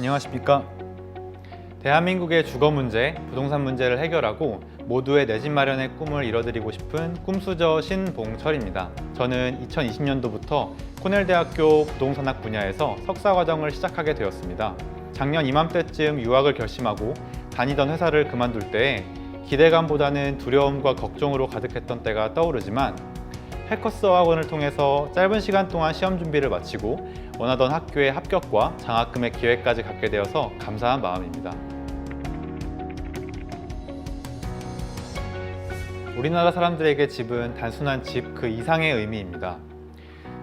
안녕하십니까. 대한민국의 주거 문제, 부동산 문제를 해결하고 모두의 내 집 마련의 꿈을 이뤄드리고 싶은 꿈수저 신봉철입니다. 저는 2020년도부터 코넬대학교 부동산학 분야에서 석사과정을 시작하게 되었습니다. 작년 이맘때쯤 유학을 결심하고 다니던 회사를 그만둘 때에 기대감보다는 두려움과 걱정으로 가득했던 때가 떠오르지만 해커스 어학원을 통해서 짧은 시간 동안 시험 준비를 마치고 원하던 학교의 합격과 장학금의 기회까지 갖게 되어서 감사한 마음입니다. 우리나라 사람들에게 집은 단순한 집 그 이상의 의미입니다.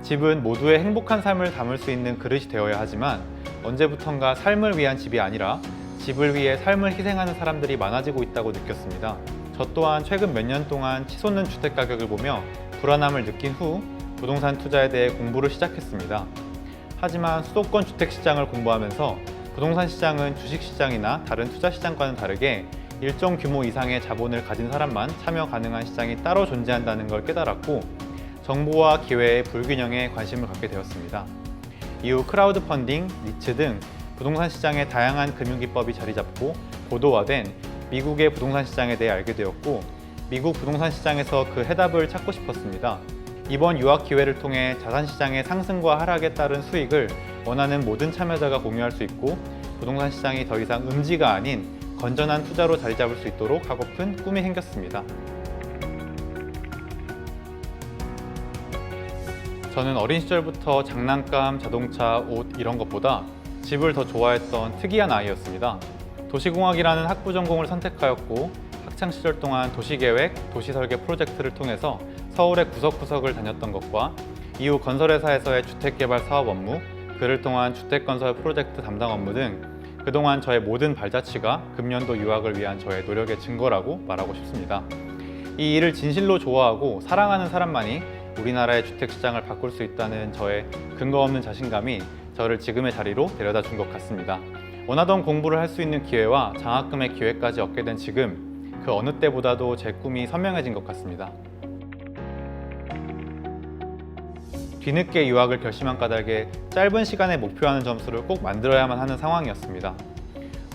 집은 모두의 행복한 삶을 담을 수 있는 그릇이 되어야 하지만 언제부턴가 삶을 위한 집이 아니라 집을 위해 삶을 희생하는 사람들이 많아지고 있다고 느꼈습니다. 저 또한 최근 몇 년 동안 치솟는 주택 가격을 보며 불안함을 느낀 후 부동산 투자에 대해 공부를 시작했습니다. 하지만 수도권 주택 시장을 공부하면서 부동산 시장은 주식 시장이나 다른 투자 시장과는 다르게 일정 규모 이상의 자본을 가진 사람만 참여 가능한 시장이 따로 존재한다는 걸 깨달았고 정보와 기회의 불균형에 관심을 갖게 되었습니다. 이후 크라우드 펀딩, 리츠 등 부동산 시장의 다양한 금융기법이 자리 잡고 고도화된 미국의 부동산 시장에 대해 알게 되었고 미국 부동산 시장에서 그 해답을 찾고 싶었습니다. 이번 유학 기회를 통해 자산시장의 상승과 하락에 따른 수익을 원하는 모든 참여자가 공유할 수 있고 부동산 시장이 더 이상 음지가 아닌 건전한 투자로 자리 잡을 수 있도록 하고픈 꿈이 생겼습니다. 저는 어린 시절부터 장난감, 자동차, 옷 이런 것보다 집을 더 좋아했던 특이한 아이였습니다. 도시공학이라는 학부 전공을 선택하였고 학창 시절 동안 도시계획, 도시설계 프로젝트를 통해서 서울의 구석구석을 다녔던 것과 이후 건설회사에서의 주택개발 사업 업무, 그를 통한 주택건설 프로젝트 담당 업무 등 그동안 저의 모든 발자취가 금년도 유학을 위한 저의 노력의 증거라고 말하고 싶습니다. 이 일을 진실로 좋아하고 사랑하는 사람만이 우리나라의 주택시장을 바꿀 수 있다는 저의 근거 없는 자신감이 저를 지금의 자리로 데려다 준 것 같습니다. 원하던 공부를 할 수 있는 기회와 장학금의 기회까지 얻게 된 지금 그 어느 때보다도 제 꿈이 선명해진 것 같습니다. 뒤늦게 유학을 결심한 까닭에 짧은 시간에 목표하는 점수를 꼭 만들어야만 하는 상황이었습니다.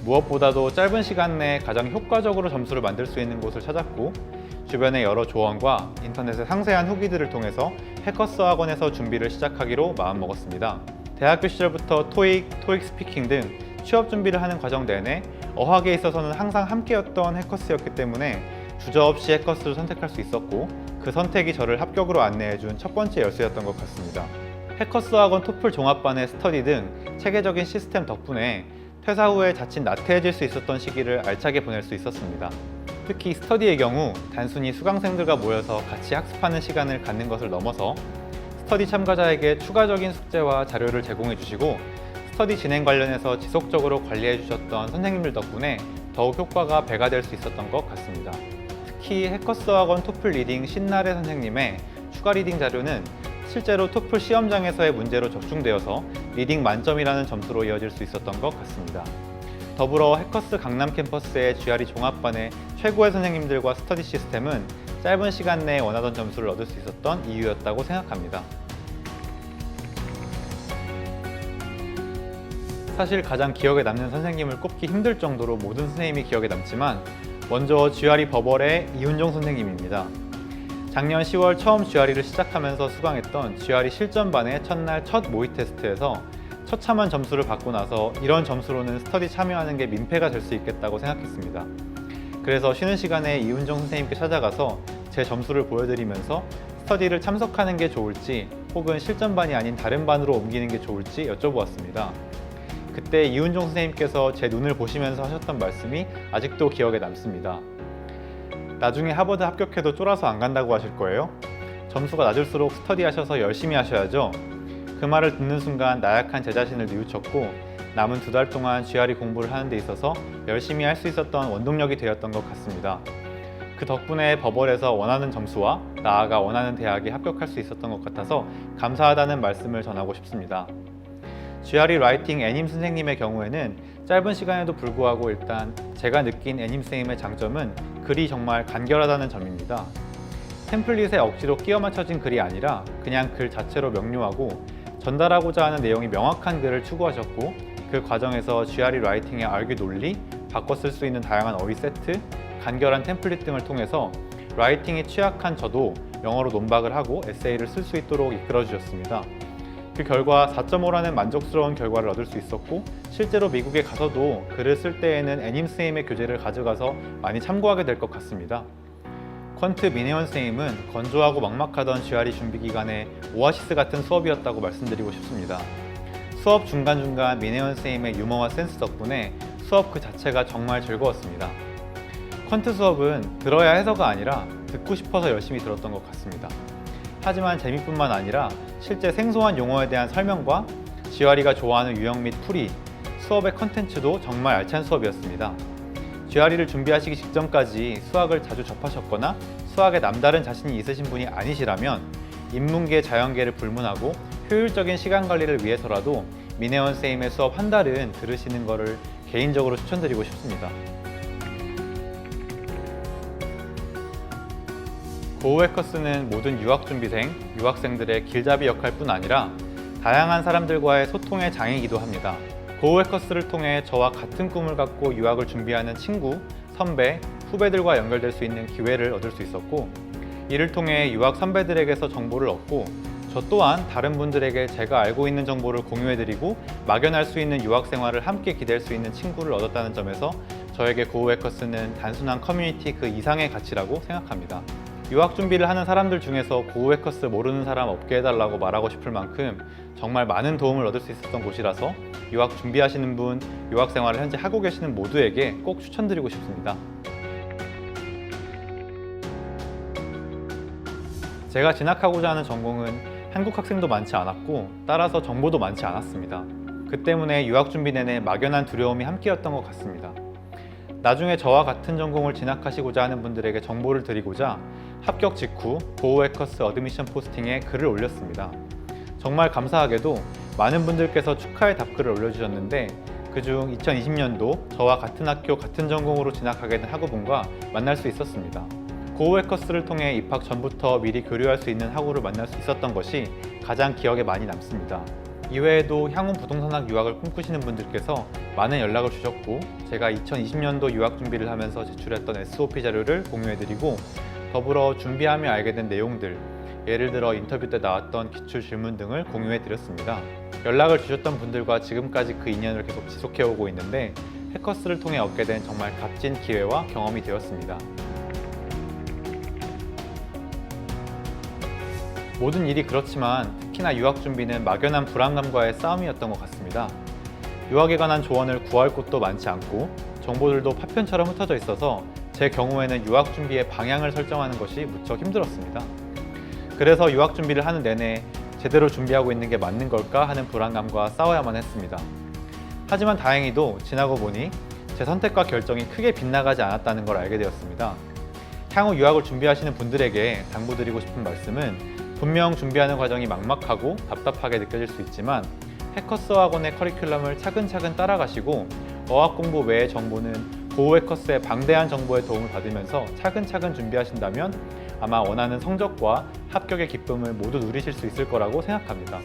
무엇보다도 짧은 시간 내에 가장 효과적으로 점수를 만들 수 있는 곳을 찾았고 주변의 여러 조언과 인터넷의 상세한 후기들을 통해서 해커스 학원에서 준비를 시작하기로 마음먹었습니다. 대학교 시절부터 토익 스피킹 등 취업 준비를 하는 과정 내내 어학에 있어서는 항상 함께였던 해커스였기 때문에 주저없이 해커스를 선택할 수 있었고 그 선택이 저를 합격으로 안내해준 첫 번째 열쇠였던 것 같습니다. 해커스 학원 토플 종합반의 스터디 등 체계적인 시스템 덕분에 퇴사 후에 자칫 나태해질 수 있었던 시기를 알차게 보낼 수 있었습니다. 특히 스터디의 경우 단순히 수강생들과 모여서 같이 학습하는 시간을 갖는 것을 넘어서 스터디 참가자에게 추가적인 숙제와 자료를 제공해 주시고 스터디 진행 관련해서 지속적으로 관리해 주셨던 선생님들 덕분에 더욱 효과가 배가 될 수 있었던 것 같습니다. 특히 해커스 학원 토플 리딩 신나래 선생님의 추가 리딩 자료는 실제로 토플 시험장에서의 문제로 적중되어서 리딩 만점이라는 점수로 이어질 수 있었던 것 같습니다. 더불어 해커스 강남 캠퍼스의 GRE 종합반의 최고의 선생님들과 스터디 시스템은 짧은 시간 내에 원하던 점수를 얻을 수 있었던 이유였다고 생각합니다. 사실 가장 기억에 남는 선생님을 꼽기 힘들 정도로 모든 선생님이 기억에 남지만 먼저 GRE 버벌의 이훈종 선생님입니다. 작년 10월 처음 GRE를 시작하면서 수강했던 GRE 실전반의 첫날 첫 모의 테스트에서 처참한 점수를 받고 나서 이런 점수로는 스터디 참여하는 게 민폐가 될 수 있겠다고 생각했습니다. 그래서 쉬는 시간에 이훈종 선생님께 찾아가서 제 점수를 보여드리면서 스터디를 참석하는 게 좋을지 혹은 실전반이 아닌 다른 반으로 옮기는 게 좋을지 여쭤보았습니다. 그때 이훈종 선생님께서 제 눈을 보시면서 하셨던 말씀이 아직도 기억에 남습니다. 나중에 하버드 합격해도 쫄아서 안 간다고 하실 거예요? 점수가 낮을수록 스터디 하셔서 열심히 하셔야죠. 그 말을 듣는 순간 나약한 제 자신을 뉘우쳤고 남은 2달 동안 GRE 공부를 하는 데 있어서 열심히 할 수 있었던 원동력이 되었던 것 같습니다. 그 덕분에 버벌에서 원하는 점수와 나아가 원하는 대학에 합격할 수 있었던 것 같아서 감사하다는 말씀을 전하고 싶습니다. GRE 라이팅 애님 선생님의 경우에는 짧은 시간에도 불구하고 일단 제가 느낀 애님 선생님의 장점은 글이 정말 간결하다는 점입니다. 템플릿에 억지로 끼워 맞춰진 글이 아니라 그냥 글 자체로 명료하고 전달하고자 하는 내용이 명확한 글을 추구하셨고 그 과정에서 GRE 라이팅의 알기 논리, 바꿔 쓸 수 있는 다양한 어휘 세트, 간결한 템플릿 등을 통해서 라이팅이 취약한 저도 영어로 논박을 하고 에세이를 쓸 수 있도록 이끌어 주셨습니다. 그 결과 4.5라는 만족스러운 결과를 얻을 수 있었고, 실제로 미국에 가서도 글을 쓸 때에는 애님 선생님의 교재를 가져가서 많이 참고하게 될 것 같습니다. 퀀트 민혜원 선생님은 건조하고 막막하던 GRE 준비 기간에 오아시스 같은 수업이었다고 말씀드리고 싶습니다. 수업 중간중간 민혜원 선생님의 유머와 센스 덕분에 수업 그 자체가 정말 즐거웠습니다. 퀀트 수업은 들어야 해서가 아니라 듣고 싶어서 열심히 들었던 것 같습니다. 하지만 재미뿐만 아니라 실제 생소한 용어에 대한 설명과 GRE가 좋아하는 유형 및 풀이, 수업의 컨텐츠도 정말 알찬 수업이었습니다. GRE를 준비하시기 직전까지 수학을 자주 접하셨거나 수학에 남다른 자신이 있으신 분이 아니시라면 인문계, 자연계를 불문하고 효율적인 시간 관리를 위해서라도 민혜원 선생님의 수업 한 달은 들으시는 것을 개인적으로 추천드리고 싶습니다. 고우웨커스는 모든 유학준비생, 유학생들의 길잡이 역할뿐 아니라 다양한 사람들과의 소통의 장이기도 합니다. 고우웨커스를 통해 저와 같은 꿈을 갖고 유학을 준비하는 친구, 선배, 후배들과 연결될 수 있는 기회를 얻을 수 있었고, 이를 통해 유학 선배들에게서 정보를 얻고 저 또한 다른 분들에게 제가 알고 있는 정보를 공유해드리고 막연할 수 있는 유학 생활을 함께 기댈 수 있는 친구를 얻었다는 점에서 저에게 고우웨커스는 단순한 커뮤니티 그 이상의 가치라고 생각합니다. 유학 준비를 하는 사람들 중에서 고우웨커스 모르는 사람 없게 해달라고 말하고 싶을 만큼 정말 많은 도움을 얻을 수 있었던 곳이라서 유학 준비하시는 분, 유학 생활을 현재 하고 계시는 모두에게 꼭 추천드리고 싶습니다. 제가 진학하고자 하는 전공은 한국 학생도 많지 않았고 따라서 정보도 많지 않았습니다. 그 때문에 유학 준비 내내 막연한 두려움이 함께였던 것 같습니다. 나중에 저와 같은 전공을 진학하시고자 하는 분들에게 정보를 드리고자 합격 직후 고우웨커스 어드미션 포스팅에 글을 올렸습니다. 정말 감사하게도 많은 분들께서 축하의 답글을 올려주셨는데 그중 2020년도 저와 같은 학교 같은 전공으로 진학하게 된 학우분과 만날 수 있었습니다. 고우웨커스를 통해 입학 전부터 미리 교류할 수 있는 학우를 만날 수 있었던 것이 가장 기억에 많이 남습니다. 이외에도 향후 부동산학 유학을 꿈꾸시는 분들께서 많은 연락을 주셨고 제가 2020년도 유학 준비를 하면서 제출했던 SOP 자료를 공유해드리고 더불어 준비하며 알게 된 내용들, 예를 들어 인터뷰 때 나왔던 기출 질문 등을 공유해드렸습니다. 연락을 주셨던 분들과 지금까지 그 인연을 계속 지속해오고 있는데 해커스를 통해 얻게 된 정말 값진 기회와 경험이 되었습니다. 모든 일이 그렇지만 특히나 유학 준비는 막연한 불안감과의 싸움이었던 것 같습니다. 유학에 관한 조언을 구할 곳도 많지 않고 정보들도 파편처럼 흩어져 있어서 제 경우에는 유학 준비의 방향을 설정하는 것이 무척 힘들었습니다. 그래서 유학 준비를 하는 내내 제대로 준비하고 있는 게 맞는 걸까 하는 불안감과 싸워야만 했습니다. 하지만 다행히도 지나고 보니 제 선택과 결정이 크게 빗나가지 않았다는 걸 알게 되었습니다. 향후 유학을 준비하시는 분들에게 당부드리고 싶은 말씀은 분명 준비하는 과정이 막막하고 답답하게 느껴질 수 있지만 해커스 학원의 커리큘럼을 차근차근 따라가시고 어학 공부 외의 정보는 고우웨커스의 방대한 정보의 도움을 받으면서 차근차근 준비하신다면 아마 원하는 성적과 합격의 기쁨을 모두 누리실 수 있을 거라고 생각합니다.